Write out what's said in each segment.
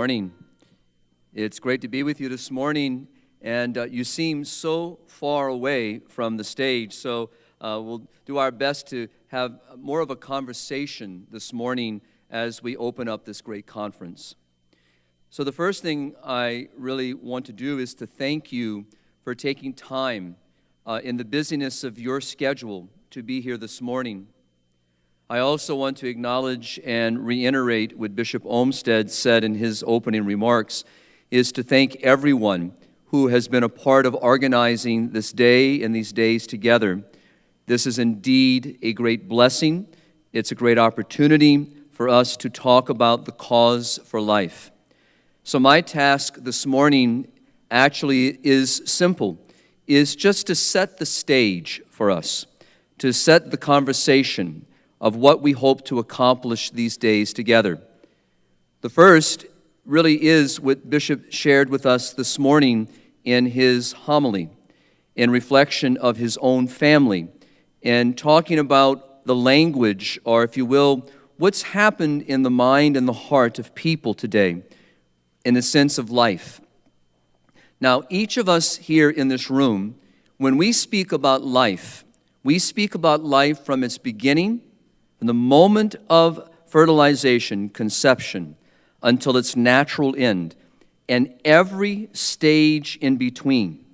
morning. It's great to be with you this morning, and you seem so far away from the stage, so we'll do our best to have more of a conversation this morning as we open up this great conference. So the first thing I really want to do is to thank you for taking time in the busyness of your schedule to be here this morning. I also want to acknowledge and reiterate what Bishop Olmsted said in his opening remarks, is to thank everyone who has been a part of organizing this day and these days together. This is indeed a great blessing. It's a great opportunity for us to talk about the cause for life. So my task this morning actually is simple, is just to set the stage for us, to set the conversation of what we hope to accomplish these days together. The first really is what Bishop shared with us this morning in his homily, in reflection of his own family, and talking about the language, or if you will, what's happened in the mind and the heart of people today in the sense of life. Now, each of us here in this room, when we speak about life, we speak about life from its beginning, from the moment of fertilization, conception, until its natural end, and every stage in between.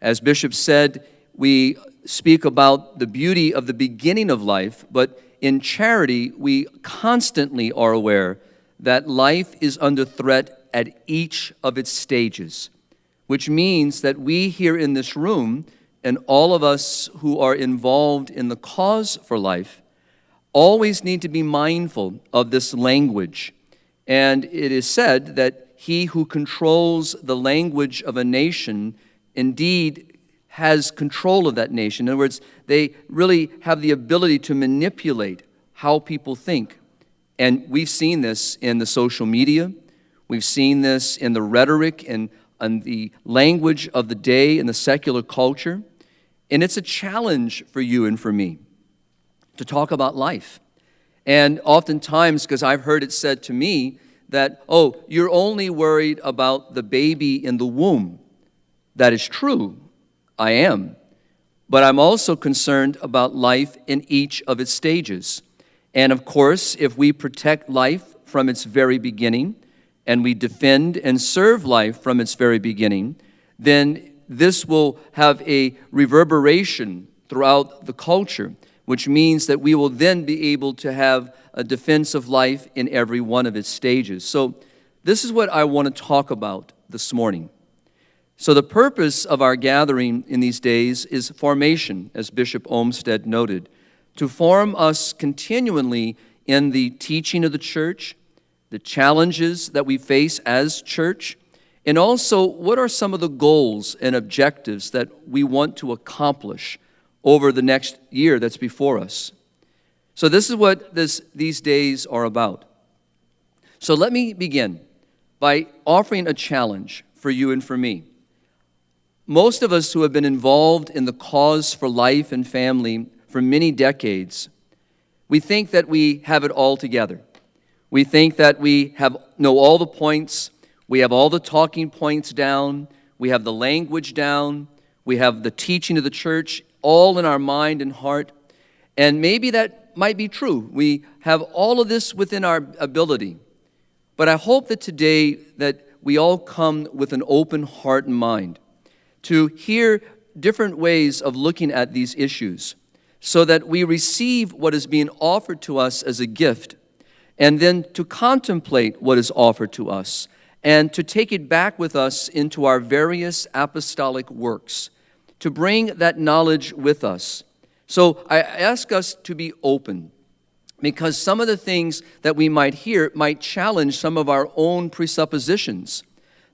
As Bishop said, we speak about the beauty of the beginning of life, but in charity, we constantly are aware that life is under threat at each of its stages, which means that we here in this room, and all of us who are involved in the cause for life, always need to be mindful of this language. And it is said that he who controls the language of a nation indeed has control of that nation. In other words, they really have the ability to manipulate how people think. And we've seen this in the social media. We've seen this in the rhetoric and the language of the day in the secular culture. And it's a challenge for you and for me to talk about life. And oftentimes, because I've heard it said to me that, oh, you're only worried about the baby in the womb. That is true. I am. But I'm also concerned about life in each of its stages. And of course, if we protect life from its very beginning, and we defend and serve life from its very beginning, then this will have a reverberation throughout the culture, which means that we will then be able to have a defense of life in every one of its stages. So this is what I want to talk about this morning. So the purpose of our gathering in these days is formation, as Bishop Olmsted noted, to form us continually in the teaching of the church, the challenges that we face as church, and also what are some of the goals and objectives that we want to accomplish over the next year that's before us. So this is what these days are about. So let me begin by offering a challenge for you and for me. Most of us who have been involved in the cause for life and family for many decades, we think that we have it all together. We think that we know all the points, we have all the talking points down, we have the language down, we have the teaching of the church all in our mind and heart. And maybe that might be true. We have all of this within our ability. But I hope that today that we all come with an open heart and mind to hear different ways of looking at these issues so that we receive what is being offered to us as a gift, and then to contemplate what is offered to us and to take it back with us into our various apostolic works, to bring that knowledge with us. So I ask us to be open, because some of the things that we might hear might challenge some of our own presuppositions.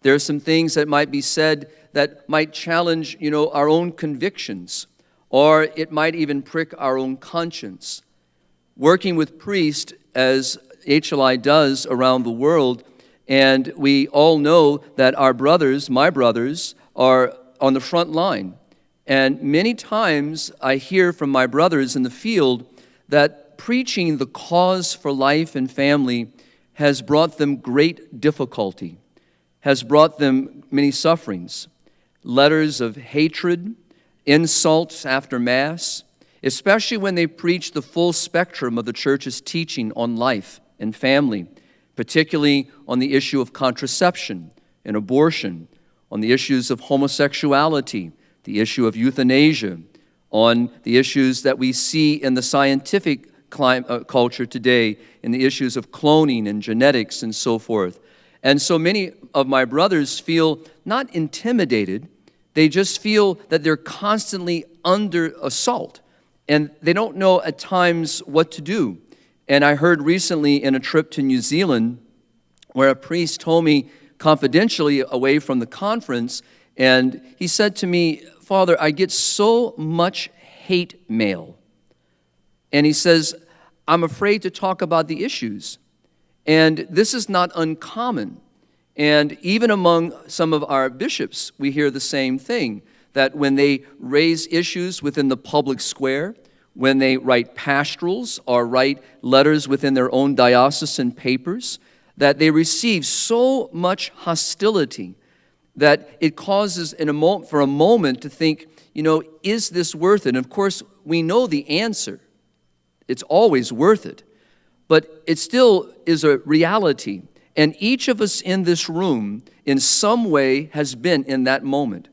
There are some things that might be said that might challenge, our own convictions, or it might even prick our own conscience. Working with priests, as HLI does around the world, and we all know that our brothers, my brothers, are on the front line. And many times I hear from my brothers in the field that preaching the cause for life and family has brought them great difficulty, has brought them many sufferings, letters of hatred, insults after Mass, especially when they preach the full spectrum of the Church's teaching on life and family, particularly on the issue of contraception and abortion, on the issues of homosexuality, the issue of euthanasia, on the issues that we see in the scientific culture today, in the issues of cloning and genetics and so forth. And so many of my brothers feel not intimidated, they just feel that they're constantly under assault, and they don't know at times what to do. And I heard recently in a trip to New Zealand where a priest told me confidentially away from the conference, and he said to me, "Father, I get so much hate mail." And he says, "I'm afraid to talk about the issues." And this is not uncommon. And even among some of our bishops, we hear the same thing, that when they raise issues within the public square, when they write pastorals or write letters within their own diocesan papers, that they receive so much hostility that it causes for a moment to think, is this worth it? And of course, we know the answer. It's always worth it. But it still is a reality. And each of us in this room, in some way, has been in that moment.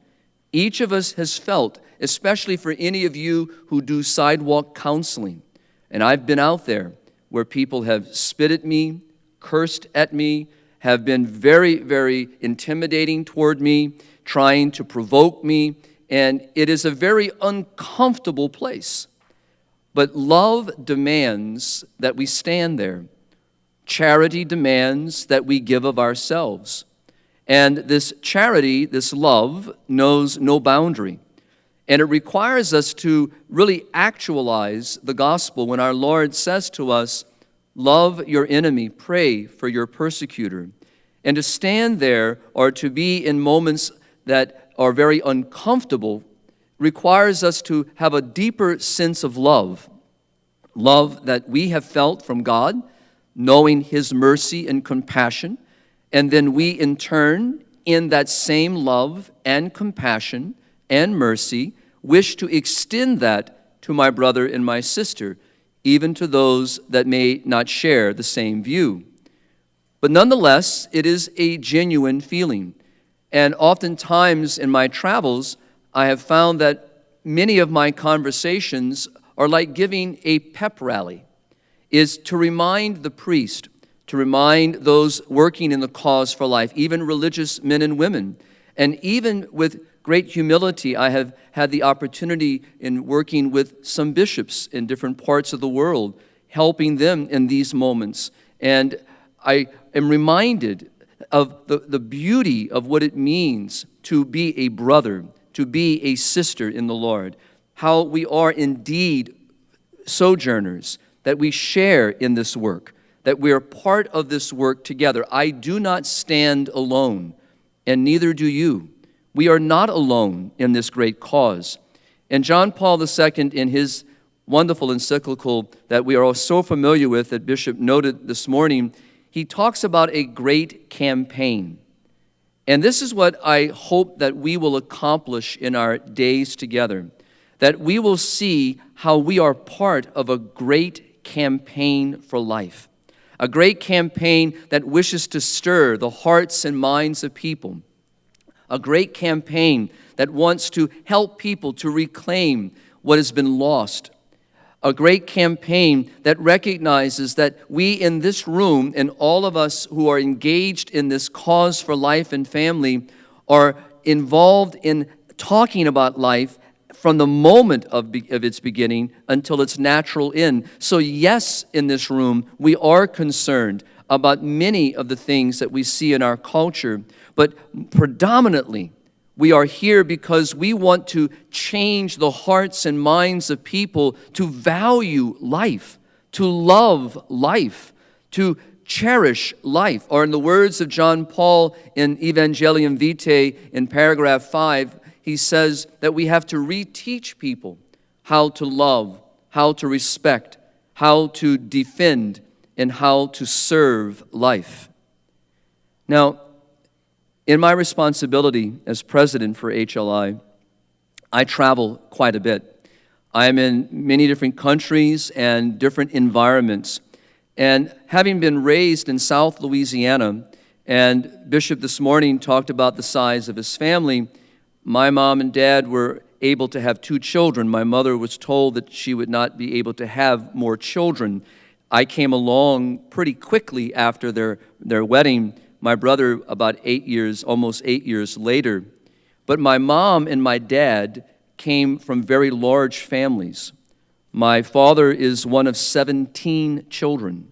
Each of us has felt, especially for any of you who do sidewalk counseling. And I've been out there where people have spit at me, cursed at me, have been very, very intimidating toward me, trying to provoke me, and it is a very uncomfortable place. But love demands that we stand there. Charity demands that we give of ourselves. And this charity, this love, knows no boundary. And it requires us to really actualize the gospel when our Lord says to us, "Love your enemy, pray for your persecutor." And to stand there or to be in moments that are very uncomfortable requires us to have a deeper sense of love. Love that we have felt from God, knowing His mercy and compassion, and then we in turn, in that same love and compassion and mercy, wish to extend that to my brother and my sister, even to those that may not share the same view. But nonetheless, it is a genuine feeling. And oftentimes in my travels, I have found that many of my conversations are like giving a pep rally, is to remind the priest, to remind those working in the cause for life, even religious men and women. And even with great humility, I have had the opportunity in working with some bishops in different parts of the world, helping them in these moments. And I am reminded of the beauty of what it means to be a brother, to be a sister in the Lord, how we are indeed sojourners, that we share in this work, that we are part of this work together. I do not stand alone, and neither do you. We are not alone in this great cause. And John Paul II, in his wonderful encyclical that we are all so familiar with, that Bishop noted this morning, he talks about a great campaign. And this is what I hope that we will accomplish in our days together, that we will see how we are part of a great campaign for life, a great campaign that wishes to stir the hearts and minds of people, a great campaign that wants to help people to reclaim what has been lost, a great campaign that recognizes that we in this room and all of us who are engaged in this cause for life and family are involved in talking about life from the moment of its beginning until its natural end. So yes, in this room, we are concerned about many of the things that we see in our culture, but predominantly, we are here because we want to change the hearts and minds of people to value life, to love life, to cherish life. Or in the words of John Paul in Evangelium Vitae in paragraph 5, he says that we have to reteach people how to love, how to respect, how to defend, in how to serve life. Now, in my responsibility as president for HLI, I travel quite a bit. I am in many different countries and different environments. And having been raised in South Louisiana, and Bishop this morning talked about the size of his family, my mom and dad were able to have 2 children. My mother was told that she would not be able to have more children. I came along pretty quickly after their wedding. My brother about 8 years, almost 8 years later. But my mom and my dad came from very large families. My father is one of 17 children.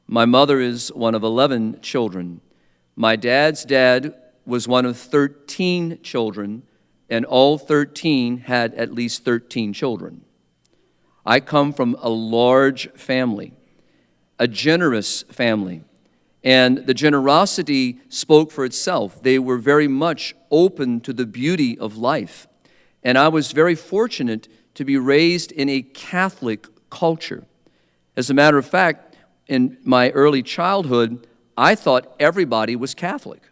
My mother is one of 11 children. My dad's dad was one of 13 children, and all 13 had at least 13 children. I come from a large family, a generous family. And the generosity spoke for itself. They were very much open to the beauty of life. And I was very fortunate to be raised in a Catholic culture. As a matter of fact, in my early childhood, I thought everybody was Catholic.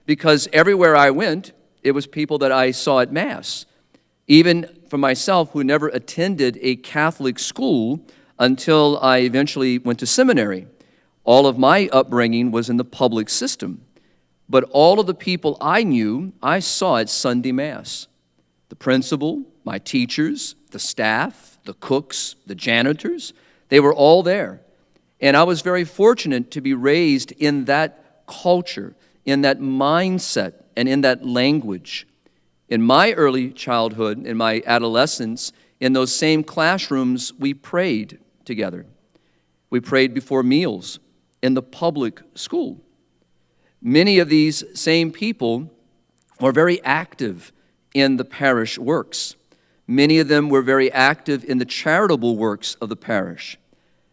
Because everywhere I went, it was people that I saw at Mass. Even for myself, who never attended a Catholic school until I eventually went to seminary. All of my upbringing was in the public system. But all of the people I knew, I saw at Sunday Mass. The principal, my teachers, the staff, the cooks, the janitors, they were all there. And I was very fortunate to be raised in that culture, in that mindset, and in that language. In my early childhood, in my adolescence, in those same classrooms, we prayed together. We prayed before meals in the public school. Many of these same people were very active in the parish works. Many of them were very active in the charitable works of the parish.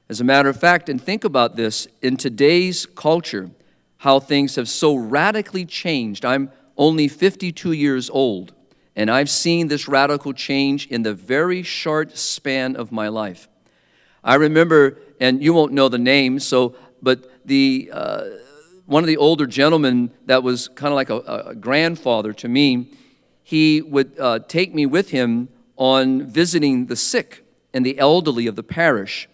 As a matter of fact, and think about this, in today's culture, how things have so radically changed. I'm only 52 years old, and I've seen this radical change in the very short span of my life. I remember, and you won't know the name, but one of the older gentlemen that was kind of like a grandfather to me, he would take me with him on visiting the sick and the elderly of the parish.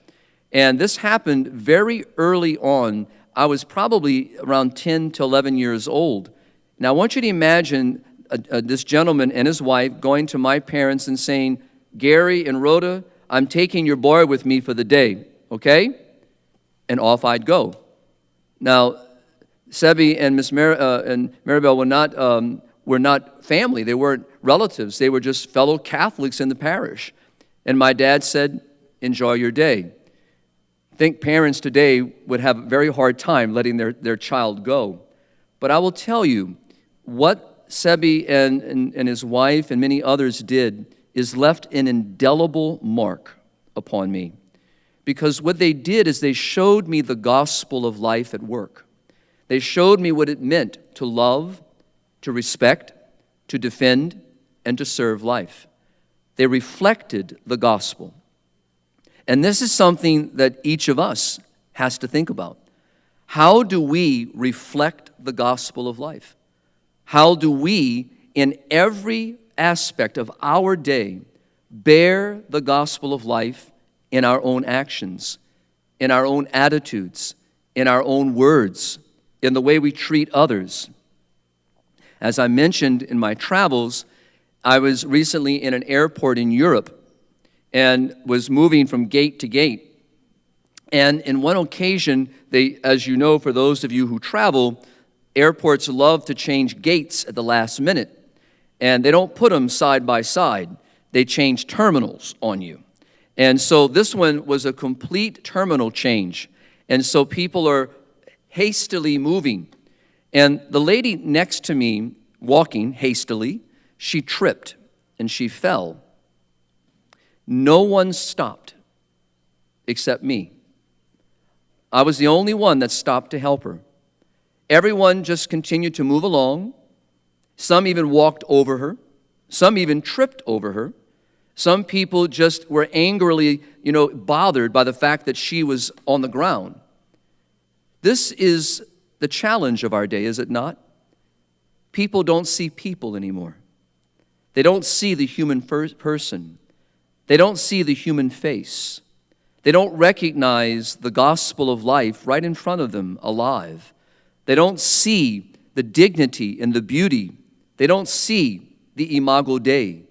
And this happened very early on. I was probably around 10 to 11 years old. Now I want you to imagine this gentleman and his wife going to my parents and saying, "Gary and Rhoda, I'm taking your boy with me for the day, okay?" And off I'd go. Now, Sebi and and Maribel were not family. They weren't relatives. They were just fellow Catholics in the parish. And my dad said, "Enjoy your day." I think parents today would have a very hard time letting their child go. But I will tell you, what Sebi and his wife and many others did is left an indelible mark upon me. Because what they did is they showed me the gospel of life at work. They showed me what it meant to love, to respect, to defend, and to serve life. They reflected the gospel. And this is something that each of us has to think about. How do we reflect the gospel of life? How do we, in every aspect of our day, bear the gospel of life in our own actions, in our own attitudes, in our own words, in the way we treat others? As I mentioned in my travels, I was recently in an airport in Europe and was moving from gate to gate. And in one occasion, as you know, for those of you who travel, airports love to change gates at the last minute. And they don't put them side by side. They change terminals on you. And so this one was a complete terminal change. And so people are hastily moving. And the lady next to me, walking hastily, she tripped and she fell. No one stopped except me. I was the only one that stopped to help her. Everyone just continued to move along. Some even walked over her. Some even tripped over her. Some people just were angrily, bothered by the fact that she was on the ground. This is the challenge of our day, is it not? People don't see people anymore. They don't see the human person. They don't see the human face. They don't recognize the gospel of life right in front of them, alive. They don't see the dignity and the beauty. They don't see the imago Dei.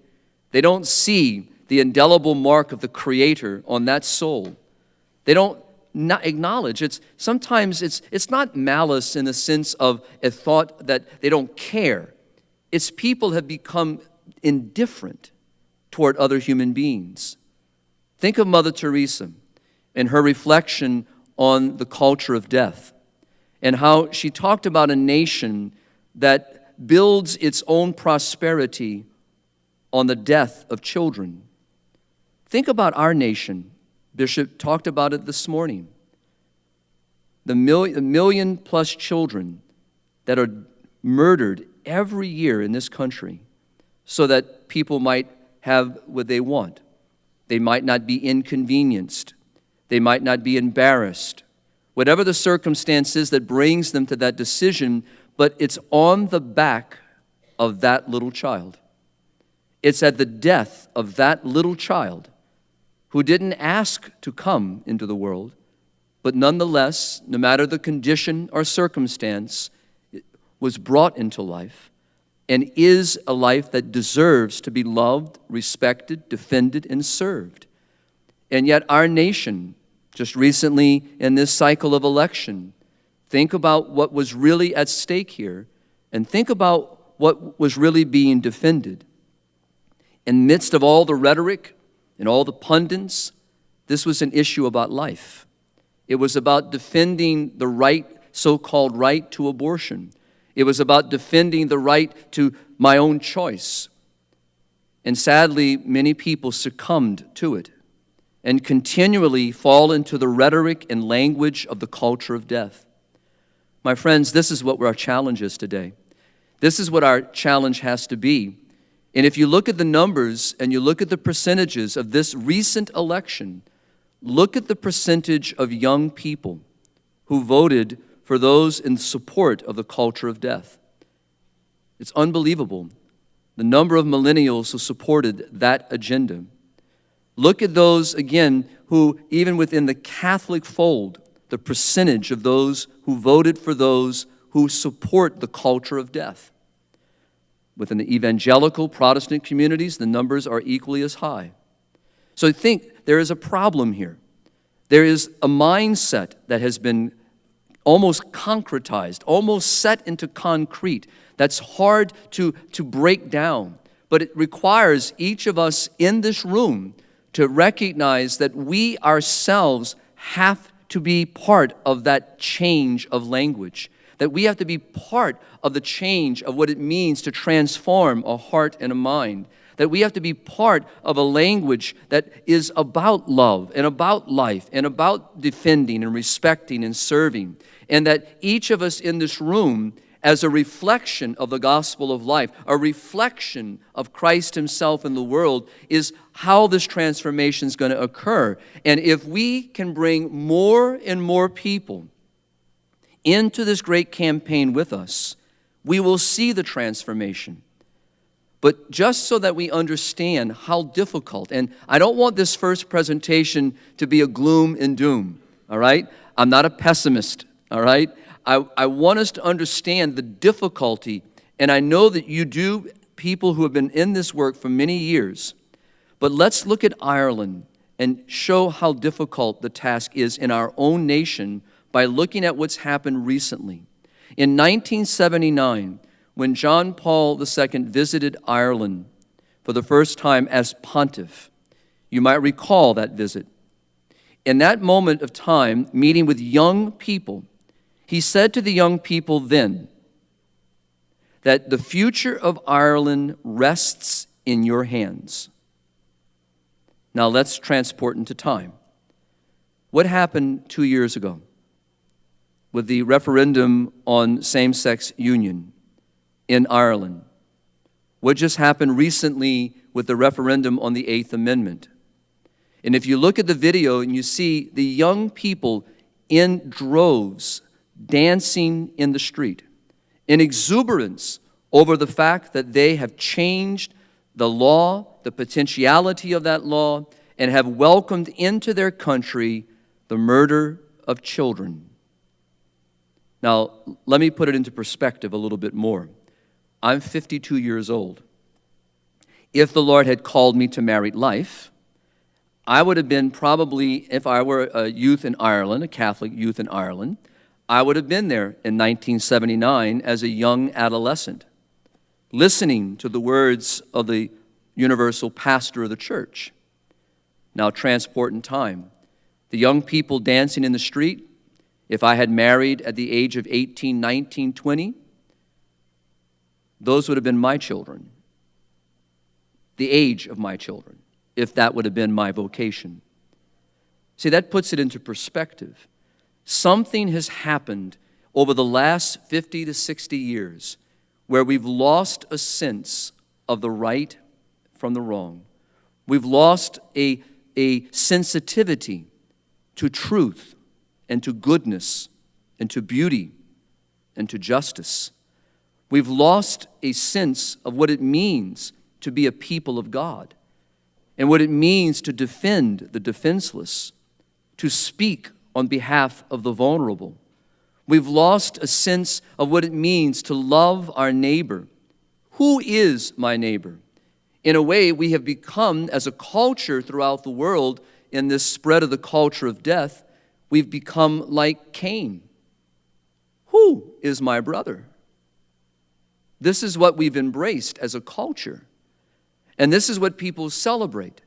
They don't see the indelible mark of the Creator on that soul. They don't acknowledge. Sometimes it's not malice in the sense of a thought that they don't care. It's people have become indifferent toward other human beings. Think of Mother Teresa and her reflection on the culture of death and how she talked about a nation that builds its own prosperity on the death of children. Think about our nation. Bishop talked about it this morning. The million plus children that are murdered every year in this country so that people might have what they want. They might not be inconvenienced. They might not be embarrassed. Whatever the circumstances that brings them to that decision, but it's on the back of that little child. It's at the death of that little child who didn't ask to come into the world, but nonetheless, no matter the condition or circumstance, was brought into life and is a life that deserves to be loved, respected, defended, and served. And yet our nation, just recently in this cycle of election, think about what was really at stake here and think about what was really being defended. In the midst of all the rhetoric and all the pundits, this was an issue about life. It was about defending the right, so-called right to abortion. It was about defending the right to my own choice. And sadly, many people succumbed to it and continually fall into the rhetoric and language of the culture of death. My friends, this is what our challenge is today. This is what our challenge has to be. And if you look at the numbers and you look at the percentages of this recent election, look at the percentage of young people who voted for those in support of the culture of death. It's unbelievable, the number of millennials who supported that agenda. Look at those, again, who, even within the Catholic fold, the percentage of those who voted for those who support the culture of death. Within the evangelical Protestant communities, the numbers are equally as high. So I think there is a problem here. There is a mindset that has been almost concretized, almost set into concrete, that's hard to break down. But it requires each of us in this room to recognize that we ourselves have to be part of that change of language, that we have to be part of the change of what it means to transform a heart and a mind, that we have to be part of a language that is about love and about life and about defending and respecting and serving, and that each of us in this room, as a reflection of the gospel of life, a reflection of Christ himself in the world, is how this transformation is going to occur. And if we can bring more and more people into this great campaign with us, we will see the transformation. But just so that we understand how difficult, and I don't want this first presentation to be a gloom and doom, all right? I'm not a pessimist, all right? I want us to understand the difficulty, and I know that you do, people who have been in this work for many years. But let's look at Ireland and show how difficult the task is in our own nation by looking at what's happened recently. In 1979, when John Paul II visited Ireland for the first time as pontiff, you might recall that visit. In that moment of time, meeting with young people, he said to the young people then that the future of Ireland rests in your hands. Now let's transport into time. What happened 2 years ago with the referendum on same-sex union in Ireland? what just happened recently with the referendum on the Eighth Amendment. And if you look at the video and you see the young people in droves dancing in the street, in exuberance over the fact that they have changed the law, the potentiality of that law, and have welcomed into their country the murder of children. Now, let me put it into perspective a little bit more. I'm 52 years old. If the Lord had called me to married life, I would have been probably, if I were a youth in Ireland, a Catholic youth in Ireland, I would have been there in 1979 as a young adolescent, listening to the words of the universal pastor of the church. Now, transport in time. The young people dancing in the street, if I had married at the age of 18, 19, 20, those would have been my children, the age of my children, if that would have been my vocation. See, that puts it into perspective. Something has happened over the last 50 to 60 years where we've lost a sense of the right from the wrong. We've lost a sensitivity to truth and to goodness and to beauty and to justice. We've lost a sense of what it means to be a people of God and what it means to defend the defenseless, to speak on behalf of the vulnerable. We've lost a sense of what it means to love our neighbor. Who is my neighbor? In a way, we have become, as a culture throughout the world, in this spread of the culture of death, we've become like Cain. Who is my brother? This is what we've embraced as a culture. And this is what people celebrate.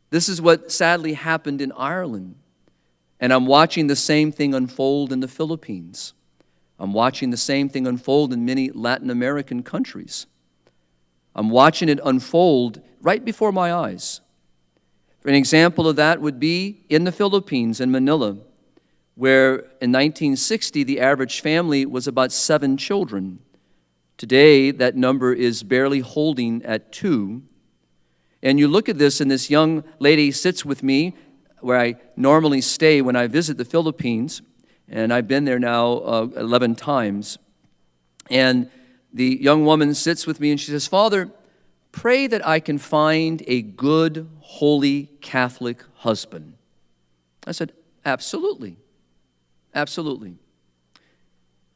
This is what sadly happened in Ireland. And I'm watching the same thing unfold in the Philippines. I'm watching the same thing unfold in many Latin American countries. I'm watching it unfold right before my eyes. An example of that would be in the Philippines, in Manila, where in 1960 the average family was about 7 children. Today that number is barely holding at 2. And you look at this, and this young lady sits with me where I normally stay when I visit the Philippines, and I've been there now 11 times. And the young woman sits with me and she says, "Father, pray that I can find a good, holy Catholic husband." I said, "Absolutely, absolutely."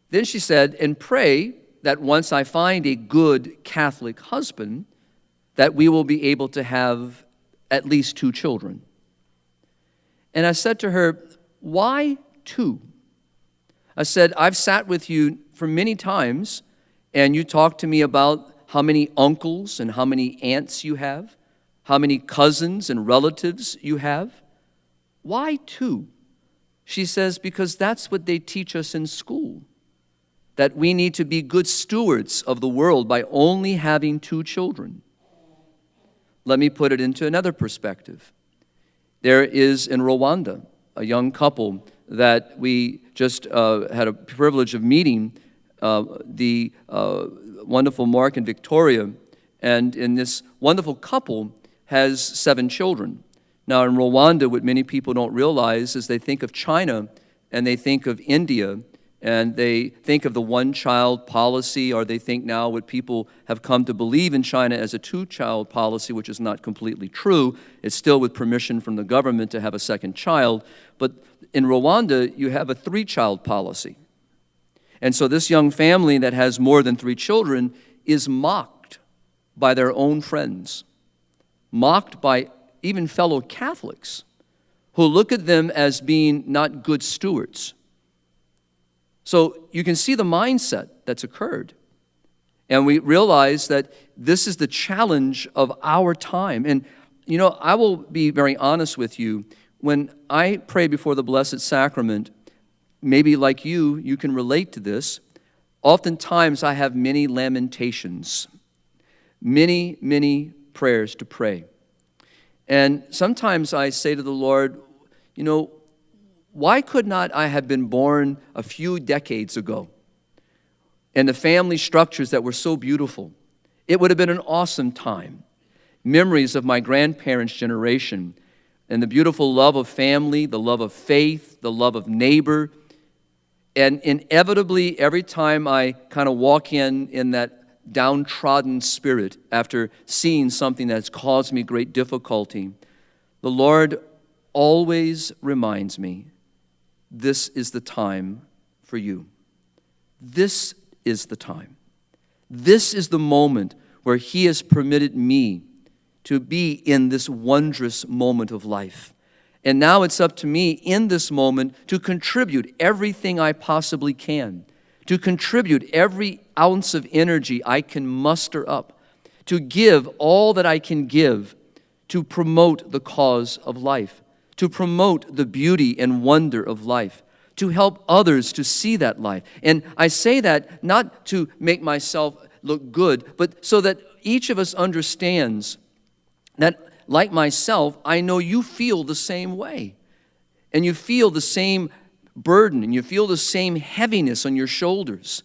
Then she said, "And pray that once I find a good Catholic husband, that we will be able to have at least 2 children." And I said to her, "Why 2?" I said, "I've sat with you for many times, and you talked to me about how many uncles and how many aunts you have, how many cousins and relatives you have. Why 2? She says, "Because that's what they teach us in school, that we need to be good stewards of the world by only having 2 children. Let me put it into another perspective. There is in Rwanda a young couple that we just had a privilege of meeting, the wonderful Mark and Victoria, and in this wonderful couple has 7 children. Now in Rwanda, what many people don't realize is they think of China and they think of India and they think of the one-child policy, or they think now what people have come to believe in China as a 2-child policy, which is not completely true. It's still with permission from the government to have a second child. But in Rwanda, you have a 3-child policy. And so this young family that has more than 3 children is mocked by their own friends, mocked by even fellow Catholics who look at them as being not good stewards. So you can see the mindset that's occurred. And we realize that this is the challenge of our time. And, you know, I will be very honest with you. When I pray before the Blessed Sacrament, maybe like you can relate to this. Oftentimes I have many lamentations, many prayers to pray. And sometimes I say to the Lord, you know, why could not I have been born a few decades ago? And the family structures that were so beautiful. It would have been an awesome time. Memories of my grandparents' generation and the beautiful love of family, the love of faith, the love of neighbor. And inevitably, every time I kind of walk in that downtrodden spirit after seeing something that's caused me great difficulty, the Lord always reminds me, this is the time for you. This is the time. This is the moment where He has permitted me to be in this wondrous moment of life. And now it's up to me in this moment to contribute everything I possibly can, to contribute every ounce of energy I can muster up, to give all that I can give to promote the cause of life, to promote the beauty and wonder of life, to help others to see that life. And I say that not to make myself look good, but so that each of us understands that, like myself, I know you feel the same way. And you feel the same burden, and you feel the same heaviness on your shoulders.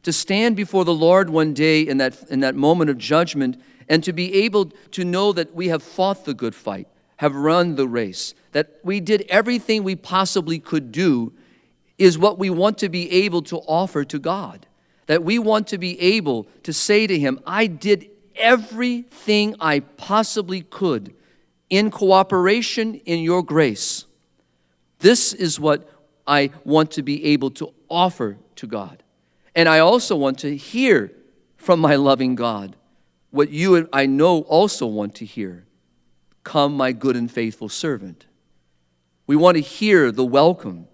To stand before the Lord one day in that moment of judgment, and to be able to know that we have fought the good fight, have run the race, that we did everything we possibly could do, is what we want to be able to offer to God. That we want to be able to say to Him, I did everything I possibly could in cooperation in your grace. This is what I want to be able to offer to God. And I also want to hear from my loving God what you and I know also want to hear. Come, my good and faithful servant. We want to hear the welcome.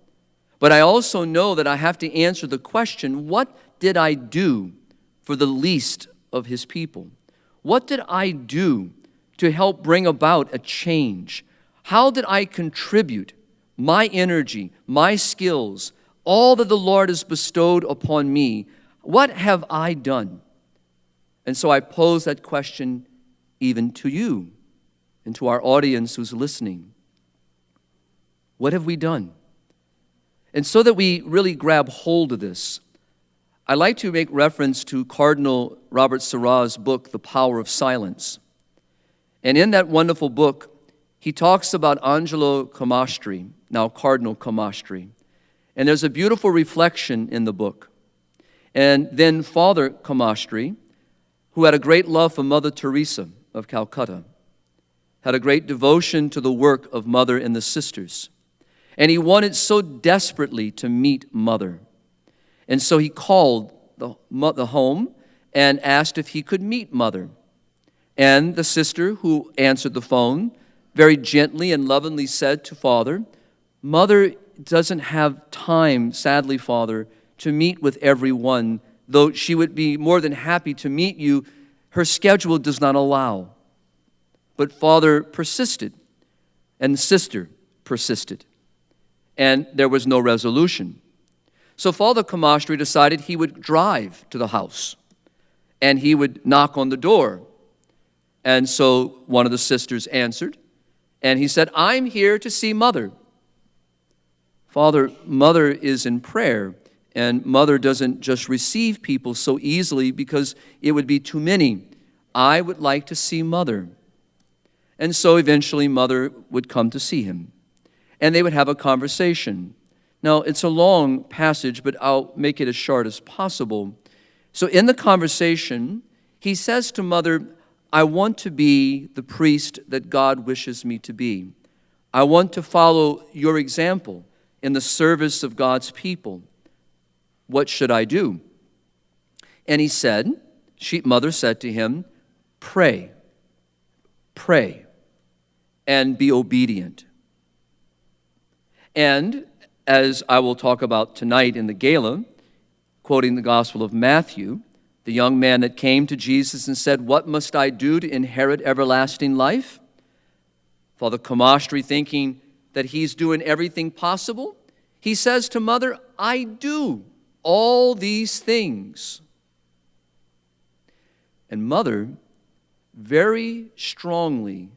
But I also know that I have to answer the question, what did I do for the least of His people? What did I do to help bring about a change? How did I contribute my energy, my skills, all that the Lord has bestowed upon me? What have I done? And so I pose that question even to you and to our audience who's listening. What have we done? And so that we really grab hold of this, I'd like to make reference to Cardinal Robert Sarah's book, The Power of Silence. And in that wonderful book, he talks about Angelo Camastri, now Cardinal Camastri. And there's a beautiful reflection in the book. And then Father Camastri, who had a great love for Mother Teresa of Calcutta, had a great devotion to the work of Mother and the sisters. And he wanted so desperately to meet Mother. And so he called the home and asked if he could meet Mother. And the sister who answered the phone very gently and lovingly said to Father, Mother doesn't have time, sadly, Father, to meet with everyone, though she would be more than happy to meet you. Her schedule does not allow. But Father persisted, and the sister persisted. And there was no resolution. So Father Camastri decided he would drive to the house, and he would knock on the door. And so one of the sisters answered, and he said, I'm here to see Mother. Father, Mother is in prayer, and Mother doesn't just receive people so easily because it would be too many. I would like to see Mother. And so eventually Mother would come to see him, and they would have a conversation. Now, it's a long passage, but I'll make it as short as possible. So in the conversation, he says to Mother, I want to be the priest that God wishes me to be. I want to follow your example in the service of God's people. What should I do? And he said, Mother said to him, pray, and be obedient. And as I will talk about tonight in the gala, quoting the Gospel of Matthew, the young man that came to Jesus and said, what must I do to inherit everlasting life? Father Camastri, thinking that he's doing everything possible, he says to Mother, I do all these things. And Mother, very strongly,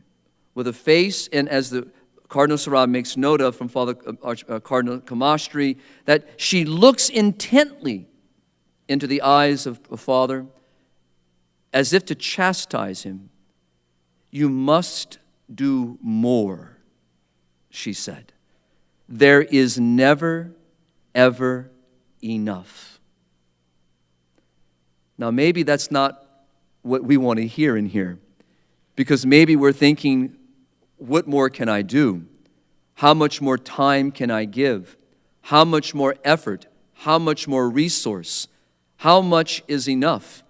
with a face, and as the Cardinal Sarah makes note of from Father Cardinal Camastri, that she looks intently into the eyes of Father, as if to chastise him. "You must do more," she said. "There is never, ever enough." Now, maybe that's not what we want to hear in here, because maybe we're thinking, what more can I do? How much more time can I give? How much more effort? How much more resource? How much is enough?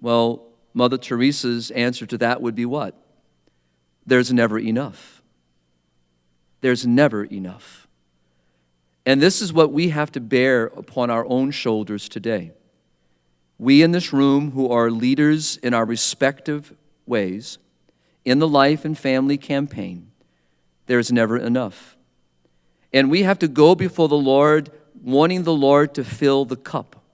Well, Mother Teresa's answer to that would be what? There's never enough. There's never enough. And this is what we have to bear upon our own shoulders today. We in this room who are leaders in our respective ways, in the Life and Family Campaign, there's never enough. And we have to go before the Lord, wanting the Lord to fill the cup,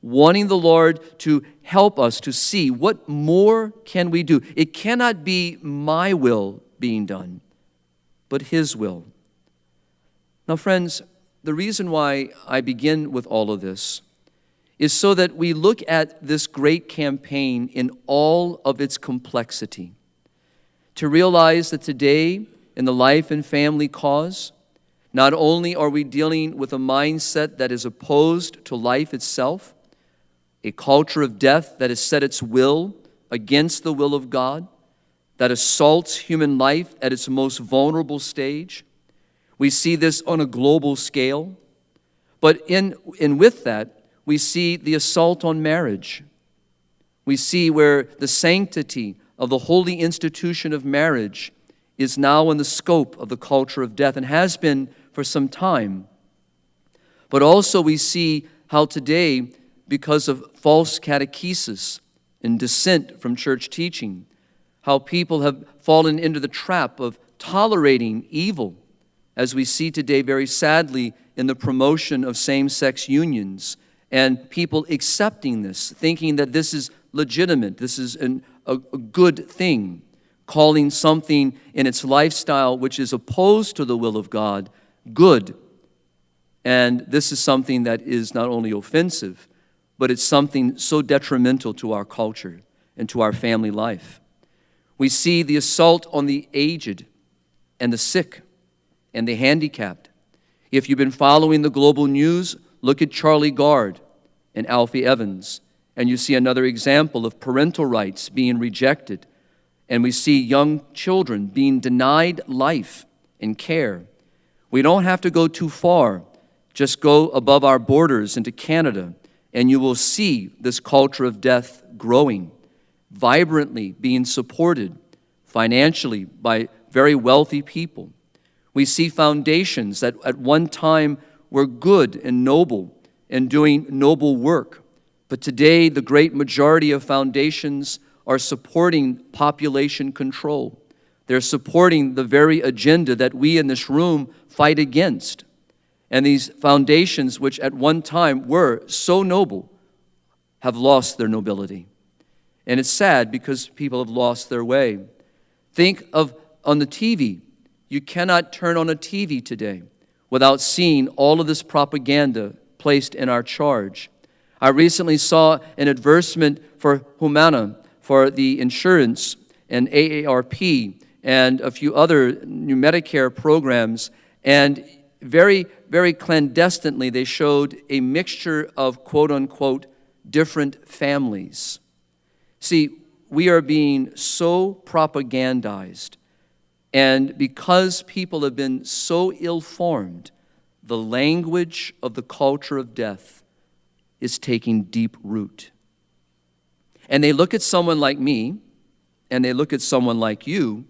wanting the Lord to help us to see what more can we do. It cannot be my will being done, but His will. Now, friends, the reason why I begin with all of this is so that we look at this great campaign in all of its complexity, to realize that today in the Life and Family cause, not only are we dealing with a mindset that is opposed to life itself, a culture of death that has set its will against the will of God, that assaults human life at its most vulnerable stage. We see this on a global scale. But with that, we see the assault on marriage. We see where the sanctity of the holy institution of marriage is now in the scope of the culture of death and has been for some time. But also we see how today, because of false catechesis and dissent from church teaching, how people have fallen into the trap of tolerating evil, as we see today very sadly in the promotion of same-sex unions, and people accepting this, thinking that this is legitimate, this is a good thing, calling something in its lifestyle which is opposed to the will of God good. And this is something that is not only offensive, but it's something so detrimental to our culture and to our family life. We see the assault on the aged and the sick and the handicapped. If you've been following the global news, look at Charlie Gard and Alfie Evans, and you see another example of parental rights being rejected. And we see young children being denied life and care. We don't have to go too far. Just go above our borders into Canada, and you will see this culture of death growing, vibrantly being supported financially by very wealthy people. We see foundations that at one time were good and noble and doing noble work, but today the great majority of foundations are supporting population control. They're supporting the very agenda that we in this room fight against. And these foundations, which at one time were so noble, have lost their nobility. And it's sad because people have lost their way. Think of on the TV. You cannot turn on a TV today without seeing all of this propaganda placed in our charge. I recently saw an advertisement for Humana, for the insurance and AARP and a few other new Medicare programs, and very, very clandestinely they showed a mixture of quote-unquote different families. See, we are being so propagandized, and because people have been so ill-formed, the language of the culture of death is taking deep root. And they look at someone like me, and they look at someone like you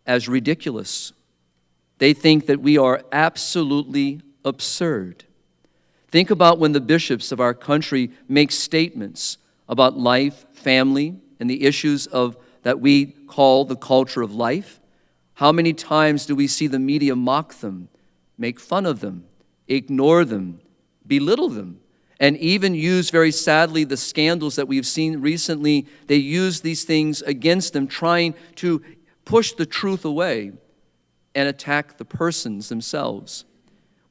as ridiculous. They think that we are absolutely absurd. Think about when the bishops of our country make statements about life, family, and the issues of that we call the culture of life. How many times do we see the media mock them, make fun of them, ignore them, belittle them, and even use, very sadly, the scandals that we've seen recently? They use these things against them, trying to push the truth away and attack the persons themselves.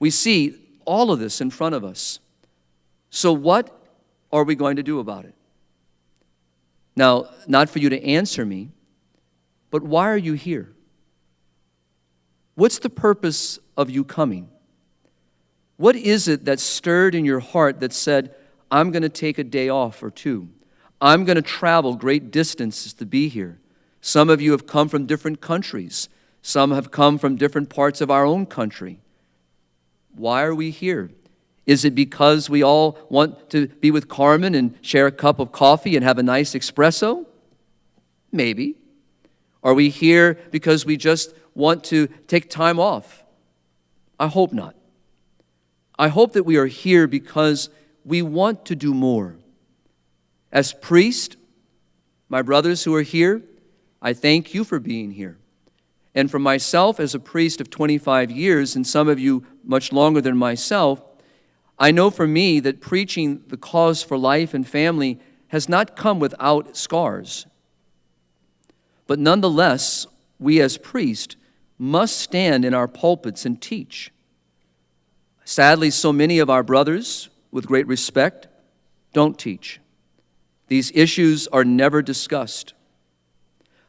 We see all of this in front of us. So what are we going to do about it? Now, not for you to answer me, but why are you here? What's the purpose of you coming? What is it that stirred in your heart that said, I'm going to take a day off or two? I'm going to travel great distances to be here. Some of you have come from different countries. Some have come from different parts of our own country. Why are we here? Is it because we all want to be with Carmen and share a cup of coffee and have a nice espresso? Maybe. Are we here because we just want to take time off? I hope not. I hope that we are here because we want to do more. As priest, my brothers who are here, I thank you for being here. And for myself as a priest of 25 years, and some of you much longer than myself, I know for me that preaching the cause for life and family has not come without scars. But nonetheless, we as priests must stand in our pulpits and teach. Sadly, so many of our brothers, with great respect, don't teach. These issues are never discussed.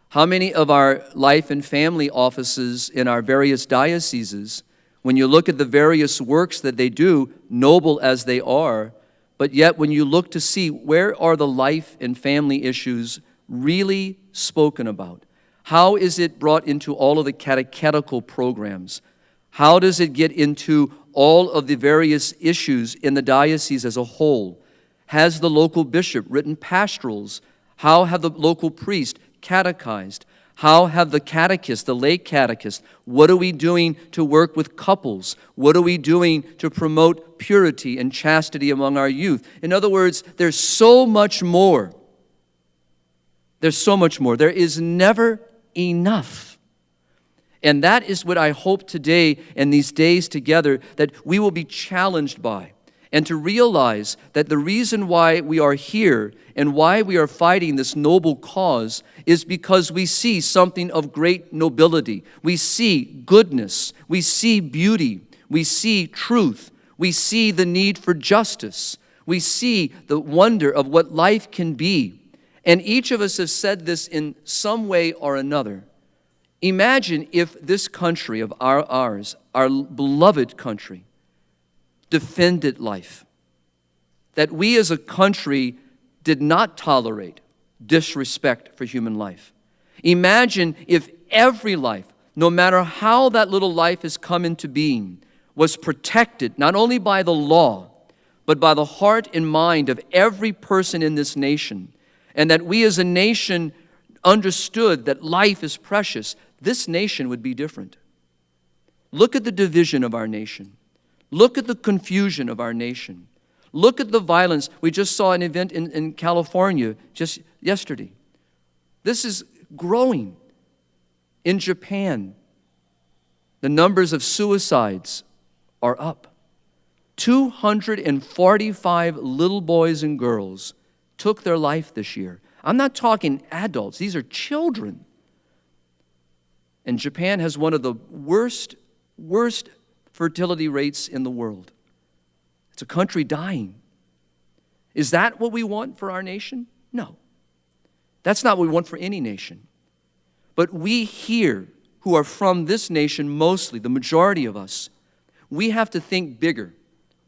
How many of our life and family offices in our various dioceses, when you look at the various works that they do, noble as they are, but yet when you look to see where are the life and family issues really spoken about? How is it brought into all of the catechetical programs? How does it get into all of the various issues in the diocese as a whole? Has the local bishop written pastorals? How have the local priest catechized? How have the catechists, the lay catechists, what are we doing to work with couples? What are we doing to promote purity and chastity among our youth? In other words, there's so much more. There's so much more. There is never enough. And that is what I hope today and these days together that we will be challenged by. And to realize that the reason why we are here and why we are fighting this noble cause is because we see something of great nobility. We see goodness. We see beauty. We see truth. We see the need for justice. We see the wonder of what life can be. And each of us has said this in some way or another. Imagine if this country of ours, our beloved country, defended life, that we as a country did not tolerate disrespect for human life. Imagine if every life, no matter how that little life has come into being, was protected not only by the law, but by the heart and mind of every person in this nation, and that we as a nation understood that life is precious. This nation would be different. Look at the division of our nation. Look at the confusion of our nation. Look at the violence. We just saw an event in California just yesterday. This is growing. In Japan, the numbers of suicides are up. 245 little boys and girls took their life this year. I'm not talking adults. These are children. And Japan has one of the worst fertility rates in the world. It's a country dying. Is that what we want for our nation? No. That's not what we want for any nation. But we here, who are from this nation mostly, the majority of us, we have to think bigger.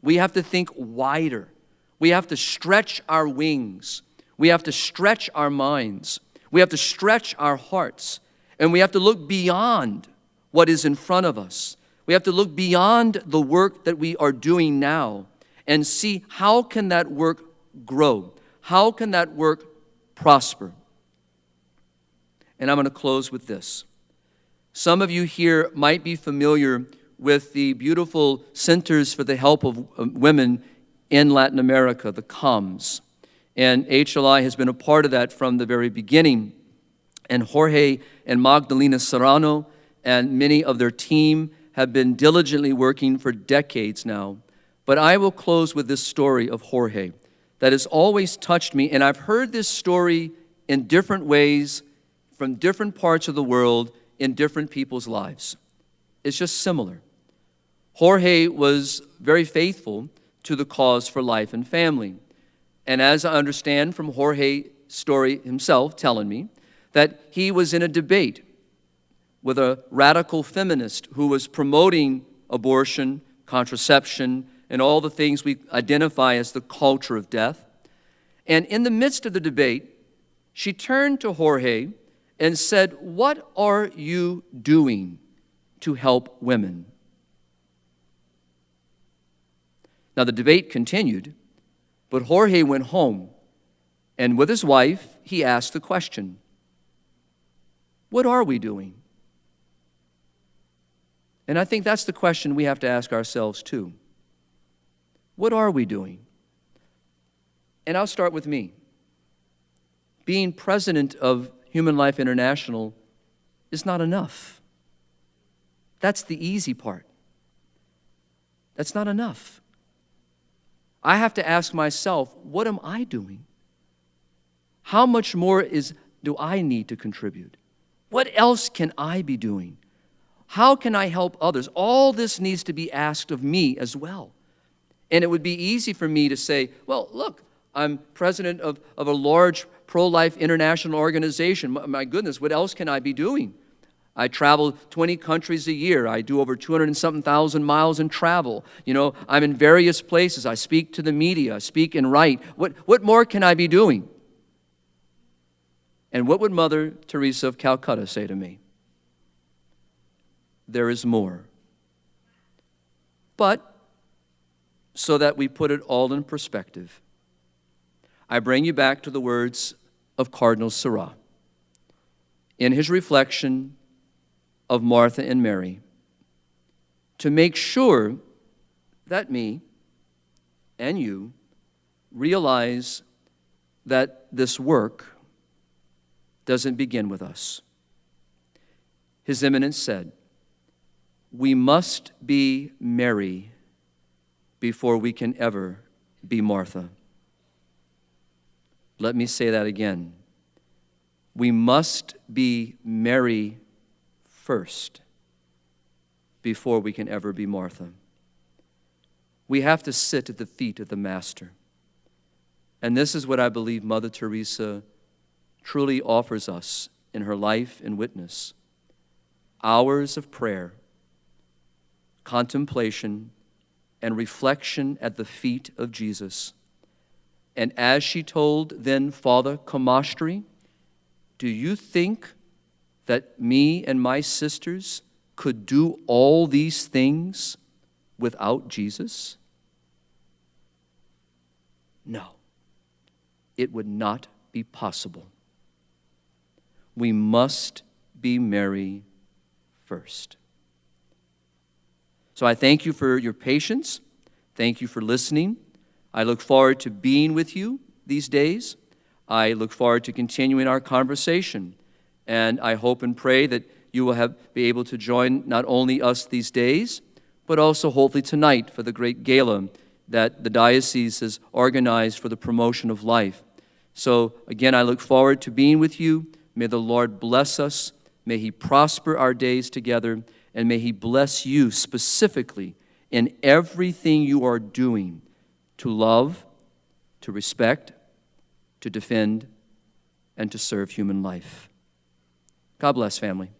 We have to think wider. We have to stretch our wings. We have to stretch our minds. We have to stretch our hearts. And we have to look beyond what is in front of us. We have to look beyond the work that we are doing now and see how can that work grow? How can that work prosper? And I'm going to close with this. Some of you here might be familiar with the beautiful Centers for the Help of Women in Latin America, the CAMS. And HLI has been a part of that from the very beginning. And Jorge and Magdalena Serrano and many of their team have been diligently working for decades now. But I will close with this story of Jorge that has always touched me, and I've heard this story in different ways from different parts of the world in different people's lives. It's just similar. Jorge was very faithful to the cause for life and family. And as I understand from Jorge story himself telling me that he was in a debate with a radical feminist who was promoting abortion, contraception, and all the things we identify as the culture of death. And in the midst of the debate, she turned to Jorge and said, "What are you doing to help women?" Now, the debate continued, but Jorge went home, and with his wife, he asked the question, "What are we doing?" And I think that's the question we have to ask ourselves too. What are we doing? And I'll start with me. Being president of Human Life International is not enough. That's the easy part. That's not enough. I have to ask myself, what am I doing? How much more do I need to contribute? What else can I be doing? How can I help others? All this needs to be asked of me as well. And it would be easy for me to say, well, look, I'm president of a large pro-life international organization. My goodness, what else can I be doing? I travel 20 countries a year. I do over 200 and something thousand miles in travel. I'm in various places. I speak to the media. I speak and write. What more can I be doing? And what would Mother Teresa of Calcutta say to me? There is more. But so that we put it all in perspective, I bring you back to the words of Cardinal Sarah in his reflection of Martha and Mary, to make sure that me and you realize that this work doesn't begin with us. His Eminence said, we must be Mary before we can ever be Martha. Let me say that again. We must be Mary first before we can ever be Martha. We have to sit at the feet of the Master. And this is what I believe Mother Teresa truly offers us in her life and witness. Hours of prayer, contemplation, and reflection at the feet of Jesus. And as she told then Father Comastri, do you think that me and my sisters could do all these things without Jesus? No, it would not be possible. We must be Mary first. So I thank you for your patience. Thank you for listening. I look forward to being with you these days. I look forward to continuing our conversation. And I hope and pray that you will be able to join not only us these days, but also hopefully tonight for the great gala that the diocese has organized for the promotion of life. So again, I look forward to being with you. May the Lord bless us. May He prosper our days together. And may He bless you specifically in everything you are doing to love, to respect, to defend, and to serve human life. God bless, family.